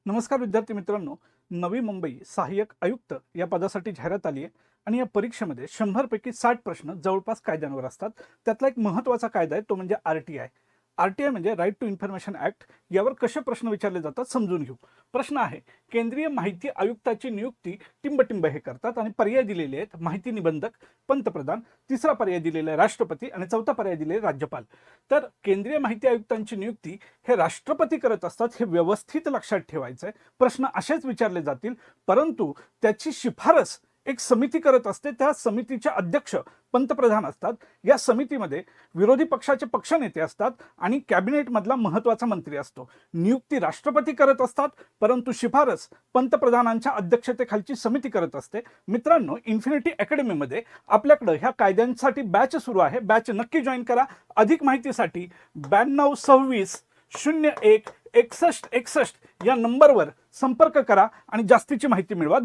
नमस्कार विद्यार्थी मित्रांनो. नवी मुंबई सहाय्यक आयुक्त या पदासाठी जाहिरात आली आहे आणि या परीक्षेमध्ये 100 पैकी 60 प्रश्न जवळपास कायद्यांवर असतात. त्यातला एक महत्त्वाचा कायदा आहे तो म्हणजे आर-टी-आय. आर-टी-आय म्हणजे राईट टू इन्फॉर्मेशन ॲक्ट. यावर कसे प्रश्न विचारले जातात समजून घेऊ. प्रश्न आहे, केंद्रीय माहिती आयुक्ताची नियुक्ती टिंबटिंब हे करतात आणि पर्याय दिलेले आहेत माहिती निबंधक, पंतप्रधान, तिसरा पर्याय दिलेला आहे राष्ट्रपती आणि चौथा पर्याय दिलेला आहे राज्यपाल. तर केंद्रीय माहिती आयुक्तांची नियुक्ती हे राष्ट्रपती करत असतात, हे व्यवस्थित लक्षात ठेवायचं आहे. प्रश्न असेच विचारले जातील, परंतु त्याची शिफारस एक समिती करत असते. त्या समितीचे अध्यक्ष पंतप्रधान असतात. या समितीमध्ये विरोधी पक्षाचे पक्षनेते असतात आणि कॅबिनेटमधला महत्त्वाचा मंत्री असतो. नियुक्ती राष्ट्रपती करत असतात, परंतु शिफारस पंतप्रधानांच्या अध्यक्षतेखालची समिती करत असते. मित्रांनो, इन्फिनिटी अकॅडमीमध्ये आपल्याकडं ह्या कायद्यांसाठी बॅच सुरू आहे. बॅच नक्की जॉईन करा. अधिक माहितीसाठी 9226016161 या नंबरवर संपर्क करा आणि जास्तीची माहिती मिळवा.